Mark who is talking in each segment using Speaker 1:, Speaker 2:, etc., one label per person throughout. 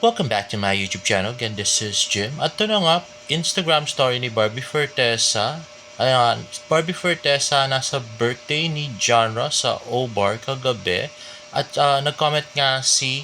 Speaker 1: welcome back to my YouTube channel. Again, this is Jim. At ito na nga, Instagram story ni Barbie Fortesa. Ayan, Barbie Fortesa nasa birthday ni Genre sa O-Bar kagabi. At nag-comment nga si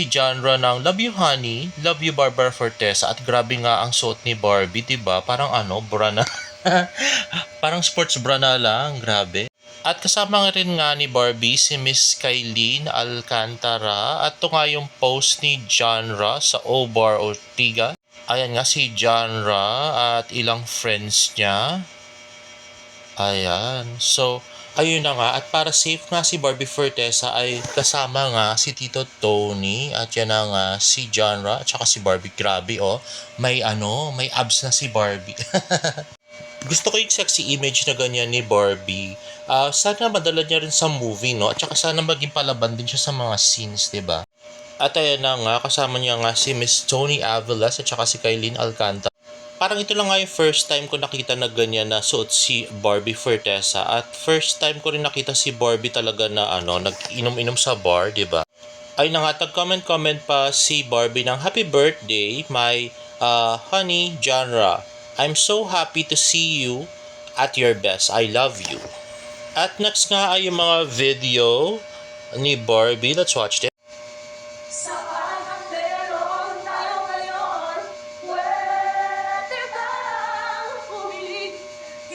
Speaker 1: Genre ng "Love you honey, love you Barbara Fortesa." At grabe nga ang suot ni Barbie, 'di ba? Parang bra na. Parang sports bra na lang, grabe. At kasama nga rin nga ni Barbie si Miss Kylene Alcantara at ito nga yung post ni Genre sa O-Bar Ortiga. Ayan nga si Genre at ilang friends niya. Ayan. So, ayun na nga. At para safe nga si Barbie Fortesa ay kasama nga si Tito Tony at yan na nga si Genre at saka si Barbie. Grabe may abs na si Barbie. Gusto ko yung sexy image na ganyan ni Barbie. Sana madala niya rin sa movie, no? At saka sana maging palaban din siya sa mga scenes, di ba? At ayan na nga, kasama niya nga si Miss Tony Avelas at saka si Kylene Alcantara. Parang ito lang nga yung first time ko nakita na ganyan na suot si Barbie Fortesa. At first time ko rin nakita si Barbie talaga na nag-inom-inom sa bar, di ba? Ay na nga, tag-comment pa si Barbie ng "Happy birthday, my honey genre. I'm so happy to see you at your best. I love you." At next nga ay yung mga video ni Barbie. Let's watch it.
Speaker 2: Sa parang meron tayo ngayon, pwede bang humiling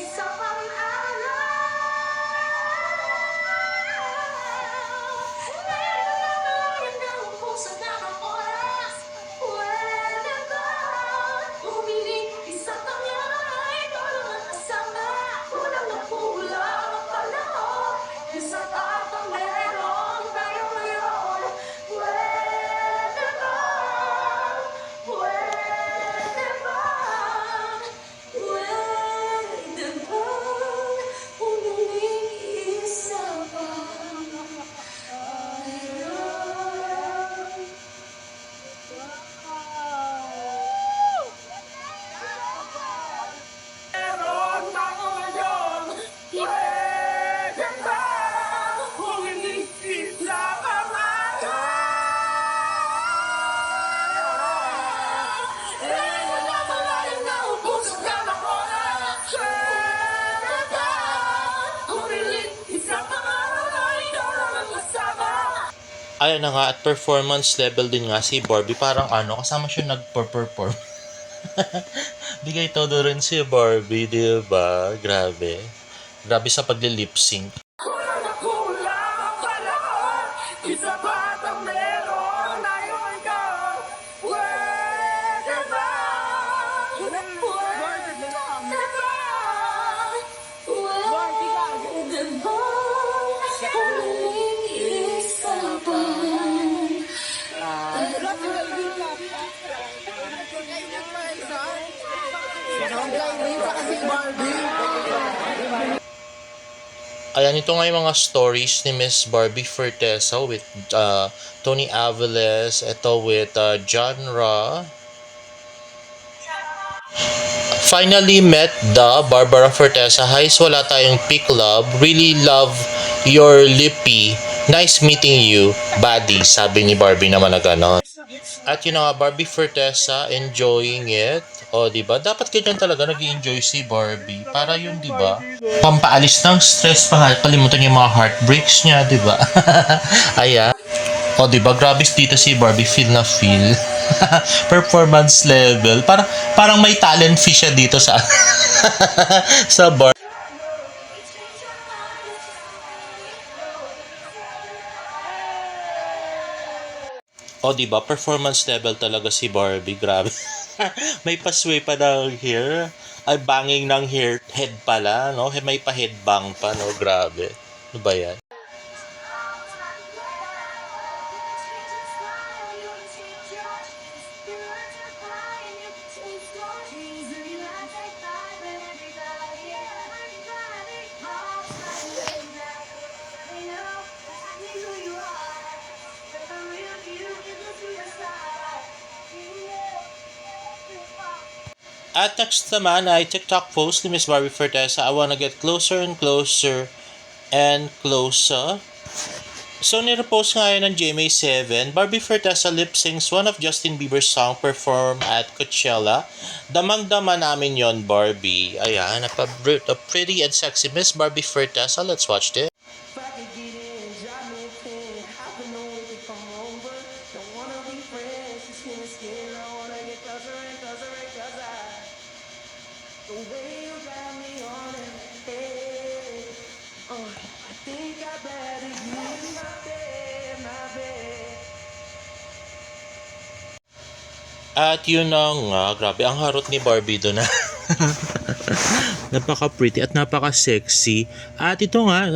Speaker 2: isa pang araw? Meron na ang puso na ang oras, pwede bang humiling isa pang araw? Tulong ang kasama, kulang na kulang ang panahon, isa pang meron tayo ngayon, pwede bang, pwede bang, pwede bang humiling isa pang araw? Meron ako ngayon, pwede bang humiling isa pang araw? Wala malalim na ubos ang oras, pwede bang humiling isa pang araw? Ikaw lang ang kasama.
Speaker 1: Ayan na nga, at performance level din nga si Barbie. Parang kasama siya nag-perform. Bigay todo rin si Barbie, di ba? Grabe. Grabe sa pagli-lip sync.
Speaker 2: Kulang na kulang ang panahon, isa ba't ang meron tayo ngayon? Pwede bang, pwede bang, pwede bang humiling isa pang
Speaker 1: Ayan, ito nga yung mga stories ni Miss Barbie Fortesa with Tony Aveles, ito with Genre. Finally met the Barbara Fortesa. Hi, wala tayong pick love. Really love your lippy. Nice meeting you, buddy. Sabi ni Barbie naman na gano'n. At yun na nga, Barbie Fortesa enjoying it. O, diba? Dapat ganyan talaga nag-enjoy si Barbie. Para yun, diba? Pampaalis ng stress pa. Kalimutan yung mga heartbreaks niya, diba? Ayan. O, diba? Grabe dito si Barbie. Feel na feel. Performance level. Parang may talent fee siya dito sa sa bar. O, diba? Performance level talaga si Barbie. Grabe. May pasway pa ng hair. Ay, banging ng head pala, no? May pa-headbang pa, no? Grabe. Ano ba yan? At next naman ay TikTok post ni Miss Barbie Fortesa. I wanna get closer and closer and closer. So, nirepost nga yan ng GMA7, Barbie Fortesa lip syncs one of Justin Bieber's song performed at Coachella. Damang-dama namin yon Barbie. Ayan, a pretty and sexy Miss Barbie Fortesa. Let's watch this.
Speaker 2: If I could get in, drop me a pin. I've been knowing to come over. Don't wanna be friends. Just skin to skin. I wanna get closer and closer and closer. The way you got me on it, hey. I think I better use my bed, my bed.
Speaker 1: At yun na nga, grabe, ang harot ni Barbie doon na. Napaka-pretty at napaka-sexy. At ito nga,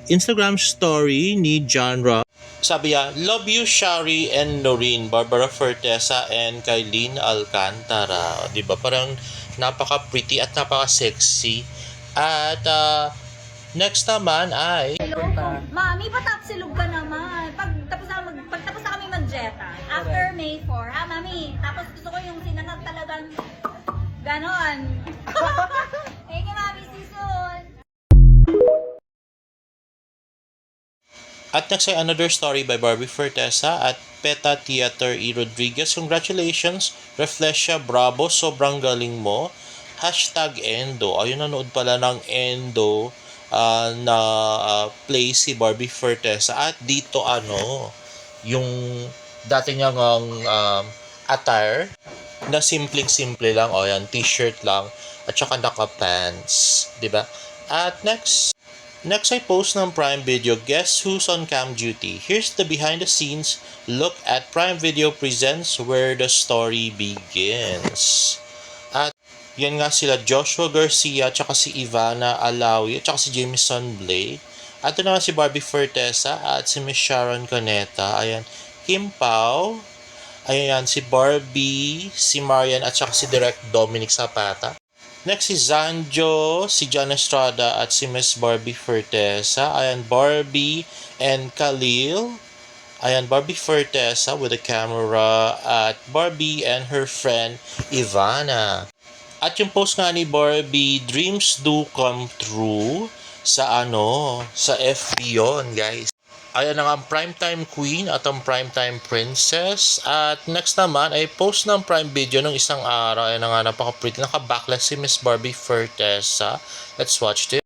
Speaker 1: Instagram story ni Genre. Sabi niya, love you Shari and Noreen, Barbara Fortesa and Kylene Alcantara. Diba? Parang napaka-pretty at napaka-sexy. At next naman ay...
Speaker 3: Hello po. Mami, patapsilog ka naman. Pagtapos na kami mag-jeta. After May 4, ha, Mami? Tapos gusto ko yung sinangag talagang ganon. Thank you, Mami. See you soon.
Speaker 1: At next ay another story by Barbie Fortesa at Peta Theater E. Rodriguez. Congratulations, Reflecia Bravo, sobrang galing mo. Hashtag Endo. Ayun, nanood pala ng Endo na play si Barbie Fortesa. At dito yung dati niyang attire na simpleng-simple lang. O yan, t-shirt lang at saka naka-pants. Diba? At next ay post ng Prime Video, Guess Who's on Cam Duty? Here's the behind the scenes look at Prime Video presents Where the Story Begins. At yan nga sila Joshua Garcia, tsaka si Ivana Alawi, tsaka si Jameson Blake. At ito naman si Barbie Fortesa at si Miss Sharon Cuneta. Ayan, Kim Pao. Ayan, si Barbie, si Marian at tsaka si Direct Dominic Zapata. Next si Zanjo, si John Estrada at si Miss Barbie Fortesa. Ayan, Barbie and Khalil. Ayan, Barbie Fortesa with the camera at Barbie and her friend Ivana. At yung post nga ni Barbie, dreams do come true sa FB yon, guys. Ayan na nga ang primetime queen at ang primetime princess. At next naman ay post ng Prime Video ng isang araw. Ayan na nga, napaka-pretty. Naka-backless si Miss Barbie Fortesa. Let's watch this.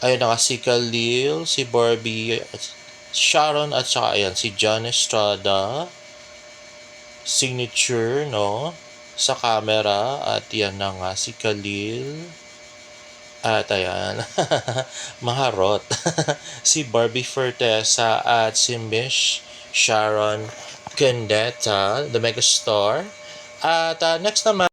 Speaker 1: Ayan na nga si Khalil, si Barbie, Sharon at saka ayan si John Estrada. Signature, no? Sa camera. At yan na nga si Khalil. At ayan, maharot. Si Barbie Fortesa at si Miss Sharon Cuneta, the megastar. At next naman,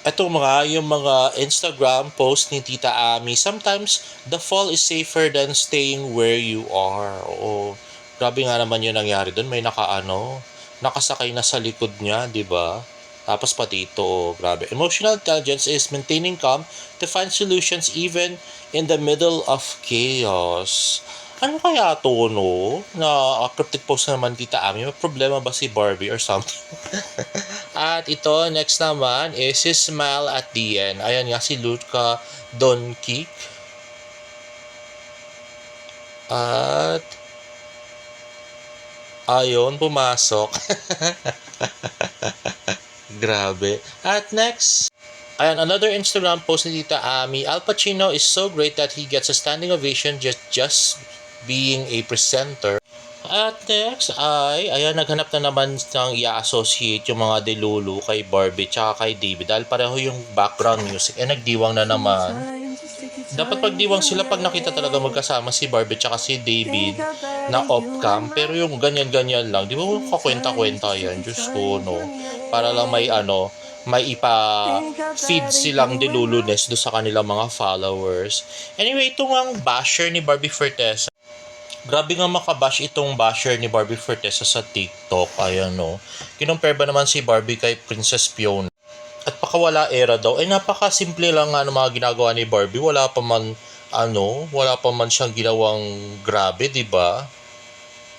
Speaker 1: ito yung mga Instagram post ni Tita Ami. Sometimes, the fall is safer than staying where you are. Oo, grabe nga naman yung nangyari doon. May nakasakay na sa likod niya, di ba? Tapos pati ito, grabe. Emotional intelligence is maintaining calm to find solutions even in the middle of chaos. Ano kaya to, no? Na cryptic post naman Tita Ami. May problema ba si Barbie or something? At ito, next naman is his smile at the end. Ayan nga si Luca Doncic. At ayun, pumasok. Grabe. At next, ayan, another Instagram post ni Tita Ami. Al Pacino is so great that he gets a standing ovation just being a presenter. At next ay, ayan, naghanap na naman ng i-associate yung mga delulu kay Barbie tsaka kay David dahil pareho yung background music. Nagdiwang na naman. Dapat pagdiwang sila pag nakita talaga magkasama si Barbie tsaka si David na off-cam. Pero yung ganyan-ganyan lang, di ba kakwenta-kwenta yan? Diyos ko, no? Para lang may ipa-feed silang delulunes do sa kanilang mga followers. Anyway, ito nga ang basher ni Barbie Fortesa. Grabe nga makabash itong basher ni Barbie Fortesa sa TikTok. Ayan, no? Kinumpare ba naman si Barbie kay Princess Fiona? At pakawala era daw. Napaka-simple lang nga ng mga ginagawa ni Barbie. Wala pa man siyang ginawang grabe, di ba?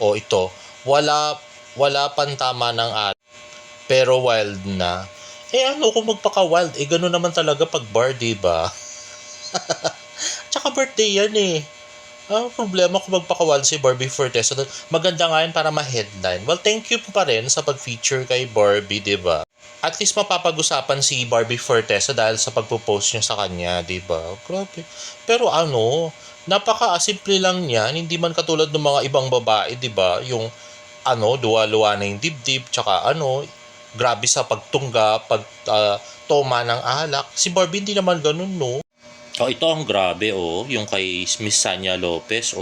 Speaker 1: O ito, wala pang tama ng at. Pero wild na. Kung magpaka-wild, gano'n naman talaga pag bar, di ba? Tsaka birthday yan eh. Ang problema kung magpakawan si Barbie Fortesa, maganda nga yan para ma-headline. Well, thank you pa rin sa pag-feature kay Barbie, di ba? At least mapapag-usapan si Barbie Fortesa dahil sa pagpo-post niya sa kanya, di ba? Grabe. Pero napaka-simple lang niyan, hindi man katulad ng mga ibang babae, di ba? Yung luwa-luwa na yung dibdib, tsaka grabe sa pagtungga, toma ng alak. Si Barbie hindi naman ganun, no? Oh, ito ang grabe, yung kay Miss Sanya Lopez,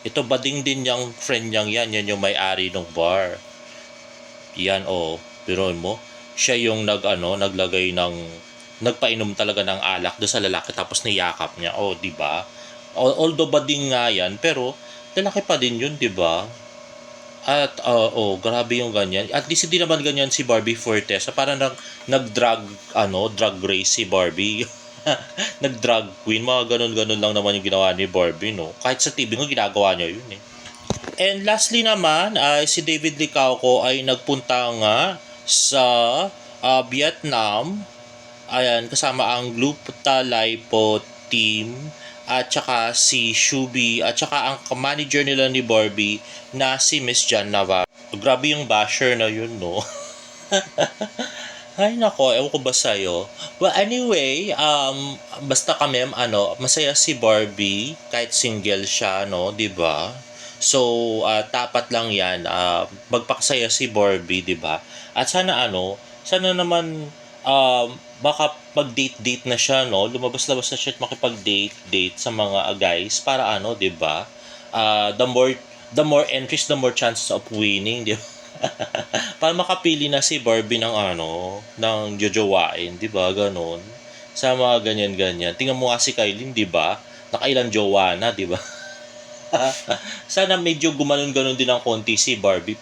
Speaker 1: Ito bading din yung friend niyang yan yung may-ari ng bar. Yan, pero mo, siya yung naglagay ng, nagpainom talaga ng alak do sa lalaki tapos niyakap niya. Di ba? Although bading nga yan, pero lalaki pa din yun, di ba? At grabe yung ganyan. At least hindi naman ganyan si Barbie Fortesa. Parang drug race si Barbie. Nag-drug queen. Mga ganun-ganun lang naman yung ginawa ni Barbie, no? Kahit sa TV nga, ginagawa niya yun, eh. And lastly naman, si David Licauco ay nagpunta nga sa Vietnam. Ayan, kasama ang Gluta Lipo team at saka si Shubi at saka ang manager nila ni Barbie na si Miss Jan Navarro. Grabe yung basher na yun, no? Ay nako, ewan ko ba sa'yo. Well, anyway, basta kami, masaya si Barbie kahit single siya, no, 'di ba? So, tapat lang 'yan, magpakasaya si Barbie, 'di ba? At sana naman baka pag-date-date na siya, no? Lumabas-labas na siya at makipag-date-date sa mga guys para 'di ba? The more entries, the more chances of winning, 'di ba? Para makapili na si Barbie ng jojowain, 'di ba? Ganon. Sa mga ganyan-ganyan. Tingnan mo nga si Kylie, 'di ba? Nakailang jowa na, 'di ba? Sana medyo gumanon-ganon din ng konti si Barbie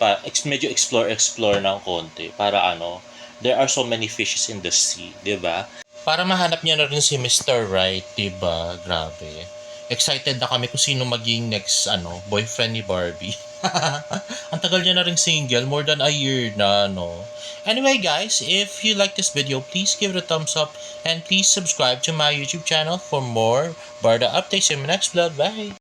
Speaker 1: medyo explore ng konti para there are so many fishes in the sea, 'di ba? Para mahanap niya na rin si Mr. Right, 'di ba? Grabe. Excited na kami kung sino maging next boyfriend ni Barbie. Ang tagal niya na ring single, more than a year na, no? Anyway guys, if you like this video, please give it a thumbs up and please subscribe to my YouTube channel for more Barda updates in my next vlog. Bye!